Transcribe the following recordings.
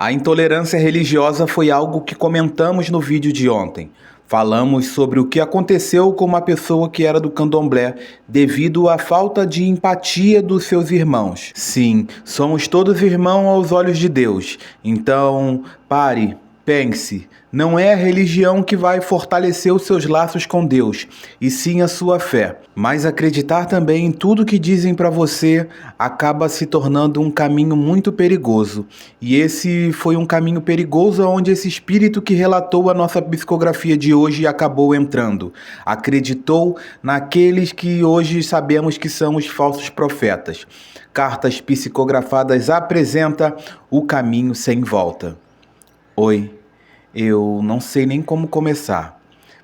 A intolerância religiosa foi algo que comentamos no vídeo de ontem. Falamos sobre o que aconteceu com uma pessoa que era do candomblé devido à falta de empatia dos seus irmãos. Sim, somos todos irmãos aos olhos de Deus. Então, pare, pense. Não é a religião que vai fortalecer os seus laços com Deus, e sim a sua fé. Mas acreditar também em tudo que dizem para você acaba se tornando um caminho muito perigoso. E esse foi um caminho perigoso onde esse espírito que relatou a nossa psicografia de hoje acabou entrando. Acreditou naqueles que hoje sabemos que são os falsos profetas. Cartas Psicografadas apresenta O Caminho Sem Volta. Oi. Eu não sei nem como começar.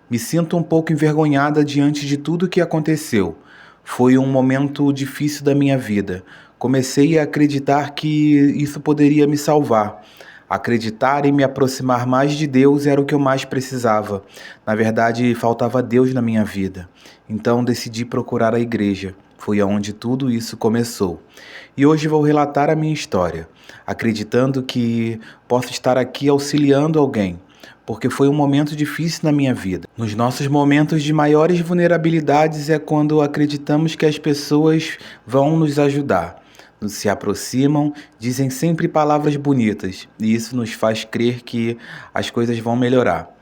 Me sinto um pouco envergonhada diante de tudo o que aconteceu. Foi um momento difícil da minha vida. Comecei a acreditar que isso poderia me salvar. Acreditar e me aproximar mais de Deus era o que eu mais precisava. Na verdade, faltava Deus na minha vida. Então decidi procurar a igreja. Foi aonde tudo isso começou. E hoje vou relatar a minha história, acreditando que posso estar aqui auxiliando alguém, porque foi um momento difícil na minha vida. Nos nossos momentos de maiores vulnerabilidades é quando acreditamos que as pessoas vão nos ajudar. Se aproximam, dizem sempre palavras bonitas, e isso nos faz crer que as coisas vão melhorar.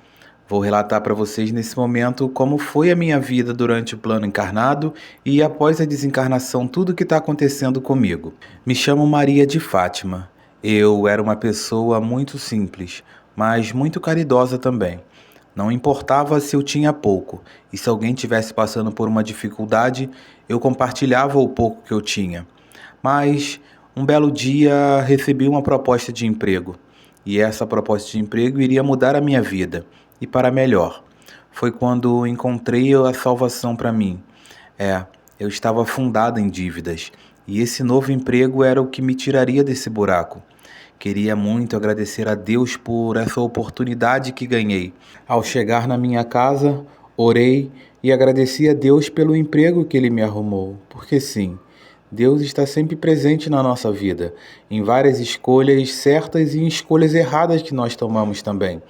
Vou relatar para vocês nesse momento como foi a minha vida durante o plano encarnado e após a desencarnação, tudo o que está acontecendo comigo. Me chamo Maria de Fátima. Eu era uma pessoa muito simples, mas muito caridosa também. Não importava se eu tinha pouco, e se alguém estivesse passando por uma dificuldade, eu compartilhava o pouco que eu tinha. Mas um belo dia recebi uma proposta de emprego, e essa proposta de emprego iria mudar a minha vida. E para melhor. Foi quando encontrei a salvação para mim. Eu estava afundado em dívidas e esse novo emprego era o que me tiraria desse buraco. Queria muito agradecer a Deus por essa oportunidade que ganhei. Ao chegar na minha casa, orei e agradeci a Deus pelo emprego que Ele me arrumou. Porque sim, Deus está sempre presente na nossa vida, em várias escolhas certas e em escolhas erradas que nós tomamos também.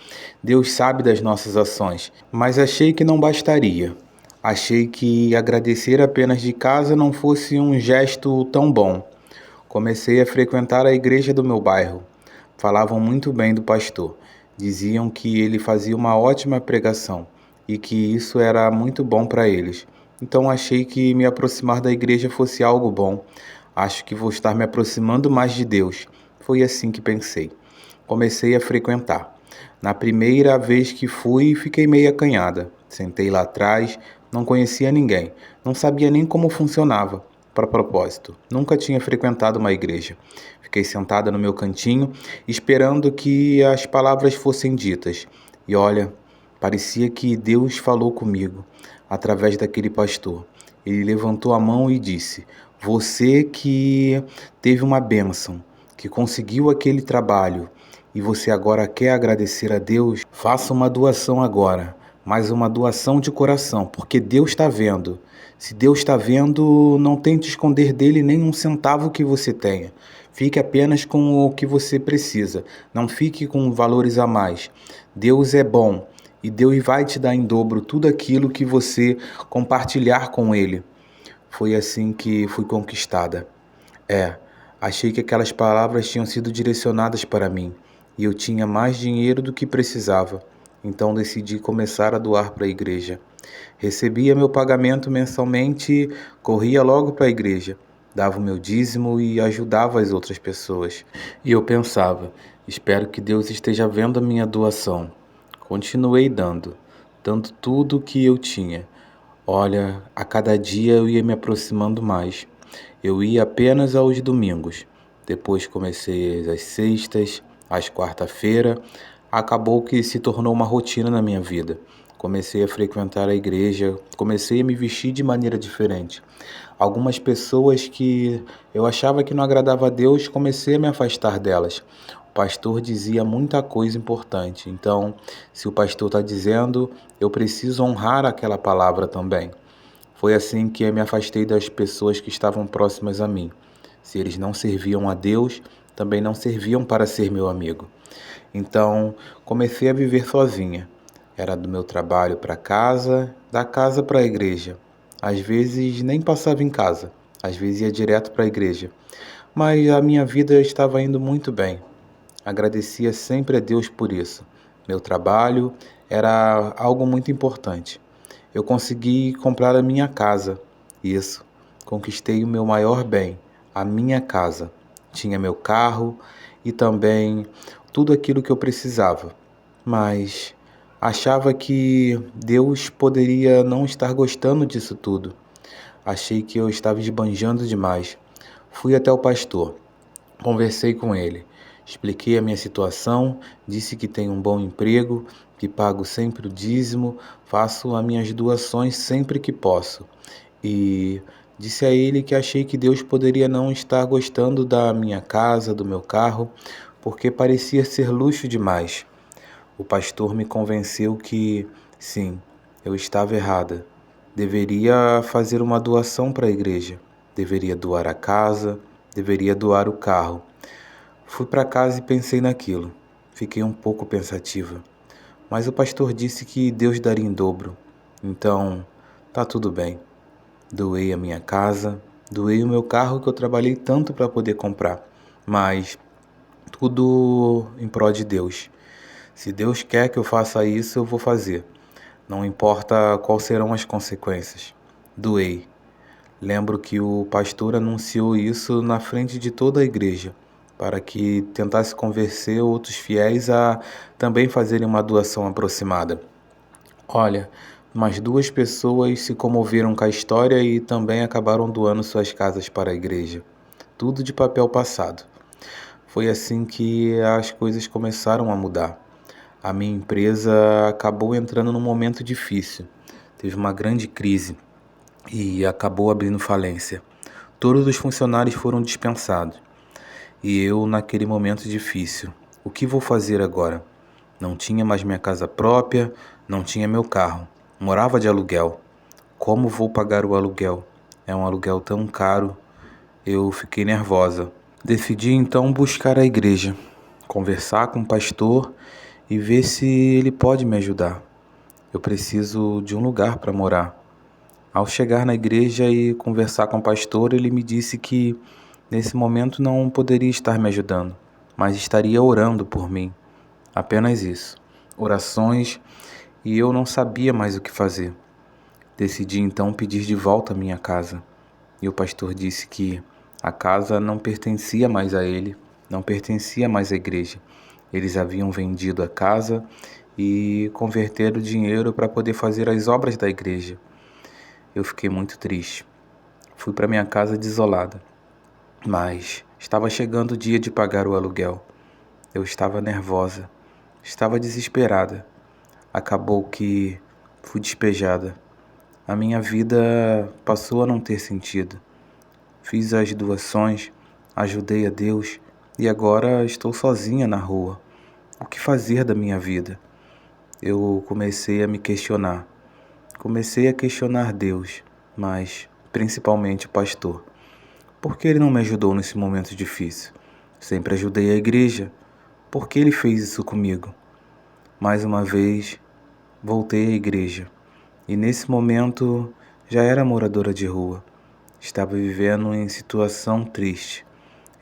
Deus sabe das nossas ações, mas achei que não bastaria. Achei que agradecer apenas de casa não fosse um gesto tão bom. Comecei a frequentar a igreja do meu bairro. Falavam muito bem do pastor. Diziam que ele fazia uma ótima pregação e que isso era muito bom para eles. Então achei que me aproximar da igreja fosse algo bom. Acho que vou estar me aproximando mais de Deus. Foi assim que pensei. Comecei a frequentar. Na primeira vez que fui, fiquei meio acanhada. Sentei lá atrás, não conhecia ninguém, não sabia nem como funcionava. Para propósito, nunca tinha frequentado uma igreja. Fiquei sentada no meu cantinho, esperando que as palavras fossem ditas. E olha, parecia que Deus falou comigo, através daquele pastor. Ele levantou a mão e disse: você que teve uma bênção, que conseguiu aquele trabalho, e você agora quer agradecer a Deus, faça uma doação agora, mas uma doação de coração, porque Deus está vendo. Se Deus está vendo, não tente esconder dele nem um centavo que você tenha. Fique apenas com o que você precisa, não fique com valores a mais. Deus é bom. E Deus vai te dar em dobro tudo aquilo que você compartilhar com Ele. Foi assim que fui conquistada. Achei que aquelas palavras tinham sido direcionadas para mim. E eu tinha mais dinheiro do que precisava. Então decidi começar a doar para a igreja. Recebia meu pagamento mensalmente, corria logo para a igreja. Dava o meu dízimo e ajudava as outras pessoas. E eu pensava, espero que Deus esteja vendo a minha doação. Continuei dando tudo o que eu tinha. Olha, a cada dia eu ia me aproximando mais. Eu ia apenas aos domingos. Depois comecei às sextas, às quarta-feira. Acabou que se tornou uma rotina na minha vida. Comecei a frequentar a igreja, comecei a me vestir de maneira diferente. Algumas pessoas que eu achava que não agradava a Deus, comecei a me afastar delas. O pastor dizia muita coisa importante, então, se o pastor está dizendo, eu preciso honrar aquela palavra também. Foi assim que eu me afastei das pessoas que estavam próximas a mim. Se eles não serviam a Deus, também não serviam para ser meu amigo. Então, comecei a viver sozinha. Era do meu trabalho para casa, da casa para a igreja. Às vezes nem passava em casa, às vezes ia direto para a igreja. Mas a minha vida estava indo muito bem. Agradecia sempre a Deus por isso. Meu trabalho era algo muito importante. Eu consegui comprar a minha casa. Isso. Conquistei o meu maior bem, a minha casa. Tinha meu carro e também tudo aquilo que eu precisava. Mas achava que Deus poderia não estar gostando disso tudo. Achei que eu estava esbanjando demais. Fui até o pastor. Conversei com ele, expliquei a minha situação, disse que tenho um bom emprego, que pago sempre o dízimo, faço as minhas doações sempre que posso. E disse a ele que achei que Deus poderia não estar gostando da minha casa, do meu carro, porque parecia ser luxo demais. O pastor me convenceu que, sim, eu estava errada. Deveria fazer uma doação para a igreja. Deveria doar a casa, deveria doar o carro. Fui para casa e pensei naquilo. Fiquei um pouco pensativa. Mas o pastor disse que Deus daria em dobro. Então, tá tudo bem. Doei a minha casa, doei o meu carro que eu trabalhei tanto para poder comprar. Mas tudo em prol de Deus. Se Deus quer que eu faça isso, eu vou fazer. Não importa quais serão as consequências. Doei. Lembro que o pastor anunciou isso na frente de toda a igreja, para que tentasse convencer outros fiéis a também fazerem uma doação aproximada. Olha, umas duas pessoas se comoveram com a história e também acabaram doando suas casas para a igreja. Tudo de papel passado. Foi assim que as coisas começaram a mudar. A minha empresa acabou entrando num momento difícil. Teve uma grande crise e acabou abrindo falência. Todos os funcionários foram dispensados. E eu naquele momento difícil. O que vou fazer agora? Não tinha mais minha casa própria, não tinha meu carro. Morava de aluguel. Como vou pagar o aluguel? É um aluguel tão caro. Eu fiquei nervosa. Decidi então buscar a igreja, conversar com o pastor e ver se ele pode me ajudar. Eu preciso de um lugar para morar. Ao chegar na igreja e conversar com o pastor, ele me disse que nesse momento não poderia estar me ajudando, mas estaria orando por mim. Apenas isso. Orações, e eu não sabia mais o que fazer. Decidi então pedir de volta a minha casa. E o pastor disse que a casa não pertencia mais a ele, não pertencia mais à igreja. Eles haviam vendido a casa e converteram o dinheiro para poder fazer as obras da igreja. Eu fiquei muito triste. Fui para minha casa desolada, mas estava chegando o dia de pagar o aluguel. Eu estava nervosa, estava desesperada. Acabou que fui despejada. A minha vida passou a não ter sentido. Fiz as doações, ajudei a Deus e agora estou sozinha na rua. O que fazer da minha vida? Eu comecei a me questionar. Comecei a questionar Deus, mas principalmente o pastor. Por que ele não me ajudou nesse momento difícil? Sempre ajudei a igreja. Por que ele fez isso comigo? Mais uma vez, voltei à igreja. E nesse momento, já era moradora de rua. Estava vivendo em situação triste.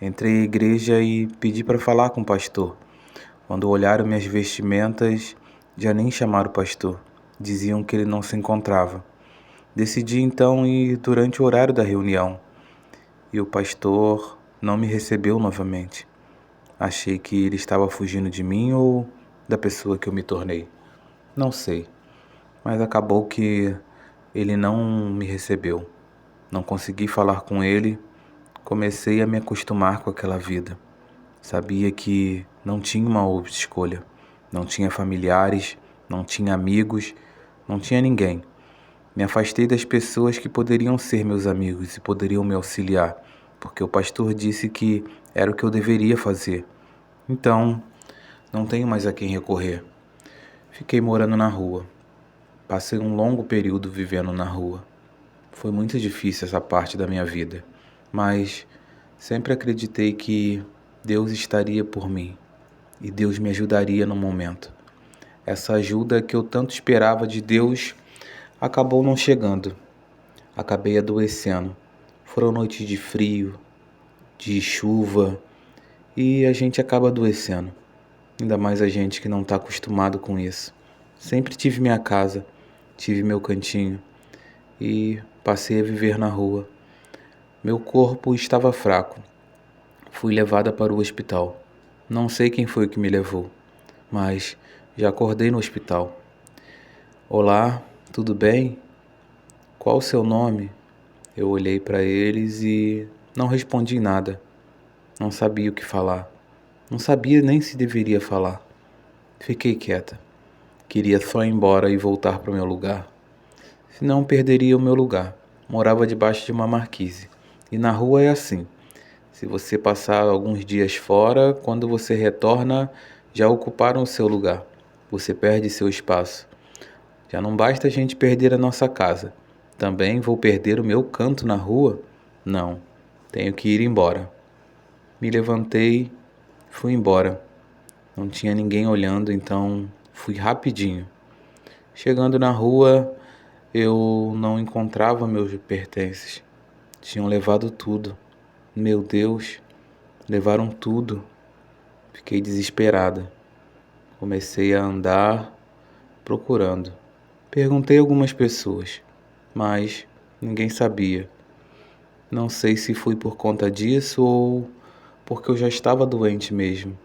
Entrei à igreja e pedi para falar com o pastor. Quando olharam minhas vestimentas, já nem chamaram o pastor. Diziam que ele não se encontrava. Decidi então ir durante o horário da reunião. E o pastor não me recebeu novamente. Achei que ele estava fugindo de mim ou da pessoa que eu me tornei. Não sei, mas acabou que ele não me recebeu. Não consegui falar com ele, comecei a me acostumar com aquela vida. Sabia que não tinha uma outra escolha. Não tinha familiares, não tinha amigos, não tinha ninguém. Me afastei das pessoas que poderiam ser meus amigos e poderiam me auxiliar, porque o pastor disse que era o que eu deveria fazer. Então, não tenho mais a quem recorrer. Fiquei morando na rua. Passei um longo período vivendo na rua. Foi muito difícil essa parte da minha vida, mas sempre acreditei que Deus estaria por mim. e Deus me ajudaria no momento. Essa ajuda que eu tanto esperava de Deus acabou não chegando. Acabei adoecendo. Foram noites de frio, de chuva, e a gente acaba adoecendo. Ainda mais a gente que não está acostumado com isso. Sempre tive minha casa, tive meu cantinho e passei a viver na rua. Meu corpo estava fraco. Fui levada para o hospital. Não sei quem foi que me levou, mas já acordei no hospital. Olá, tudo bem? Qual o seu nome? Eu olhei para eles e não respondi nada. Não sabia o que falar. Não sabia nem se deveria falar. Fiquei quieta. Queria só ir embora e voltar para o meu lugar. Senão perderia o meu lugar. Morava debaixo de uma marquise. E na rua é assim. Se você passar alguns dias fora, quando você retorna, já ocuparam o seu lugar. Você perde seu espaço. Já não basta a gente perder a nossa casa. Também vou perder o meu canto na rua? Não. Tenho que ir embora. Me levantei, fui embora. Não tinha ninguém olhando, então fui rapidinho. Chegando na rua, eu não encontrava meus pertences. Tinham levado tudo. Meu Deus, levaram tudo. Fiquei desesperada. Comecei a andar procurando. Perguntei a algumas pessoas, mas ninguém sabia. Não sei se foi por conta disso ou porque eu já estava doente mesmo,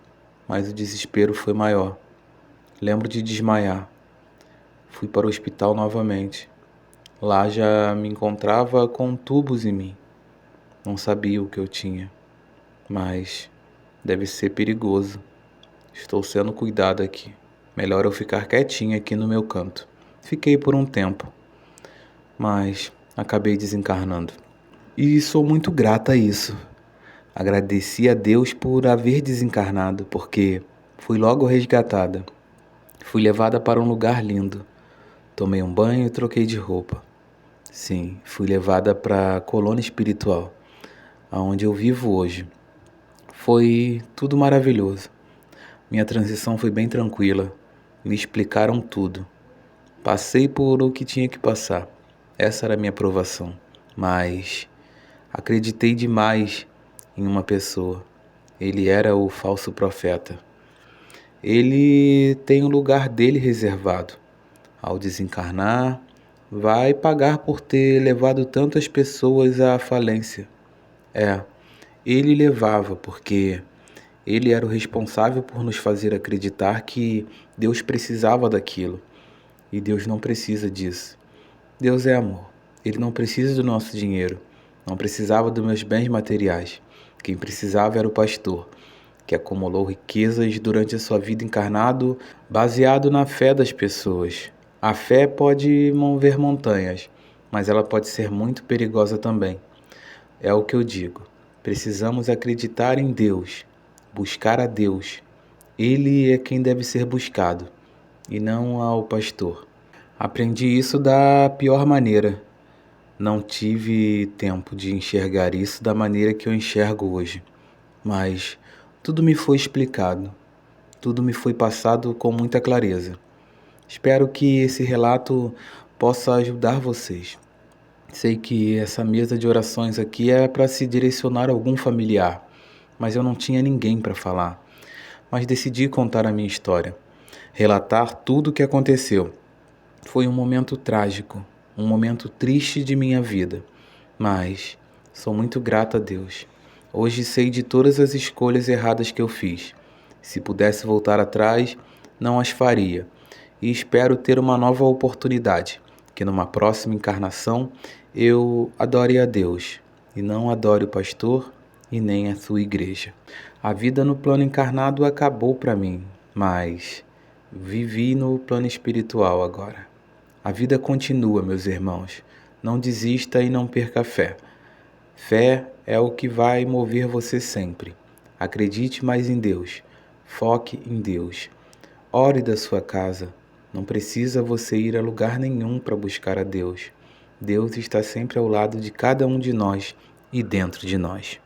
mas o desespero foi maior. Lembro de desmaiar. Fui para o hospital novamente. Lá já me encontrava com tubos em mim. Não sabia o que eu tinha, mas deve ser perigoso. Estou sendo cuidado aqui. Melhor eu ficar quietinha aqui no meu canto. Fiquei por um tempo, mas acabei desencarnando. E sou muito grata a isso. Agradeci a Deus por haver desencarnado, porque fui logo resgatada. Fui levada para um lugar lindo. Tomei um banho e troquei de roupa. Sim, fui levada para a colônia espiritual, aonde eu vivo hoje. Foi tudo maravilhoso. Minha transição foi bem tranquila. Me explicaram tudo. Passei por o que tinha que passar. Essa era a minha aprovação. Mas acreditei demais em uma pessoa. Ele era o falso profeta. Ele tem o lugar dele reservado. Ao desencarnar, vai pagar por ter levado tantas pessoas à falência. Ele levava porque ele era o responsável por nos fazer acreditar que Deus precisava daquilo. E Deus não precisa disso. Deus é amor. Ele não precisa do nosso dinheiro. Não precisava dos meus bens materiais. Quem precisava era o pastor, que acumulou riquezas durante a sua vida encarnado, baseado na fé das pessoas. A fé pode mover montanhas, mas ela pode ser muito perigosa também. É o que eu digo. Precisamos acreditar em Deus, buscar a Deus. Ele é quem deve ser buscado, e não ao pastor. Aprendi isso da pior maneira. Não tive tempo de enxergar isso da maneira que eu enxergo hoje. Mas tudo me foi explicado, tudo me foi passado com muita clareza. Espero que esse relato possa ajudar vocês. Sei que essa mesa de orações aqui é para se direcionar a algum familiar, mas eu não tinha ninguém para falar. Mas decidi contar a minha história, relatar tudo o que aconteceu. Foi um momento trágico, um momento triste de minha vida, mas sou muito grato a Deus. Hoje sei de todas as escolhas erradas que eu fiz. Se pudesse voltar atrás, não as faria. E espero ter uma nova oportunidade, que numa próxima encarnação eu adore a Deus e não adore o pastor e nem a sua igreja. A vida no plano encarnado acabou para mim, mas vivi no plano espiritual agora. A vida continua, meus irmãos. Não desista e não perca a fé. Fé é o que vai mover você sempre. Acredite mais em Deus. Foque em Deus. Ore da sua casa. Não precisa você ir a lugar nenhum para buscar a Deus. Deus está sempre ao lado de cada um de nós e dentro de nós.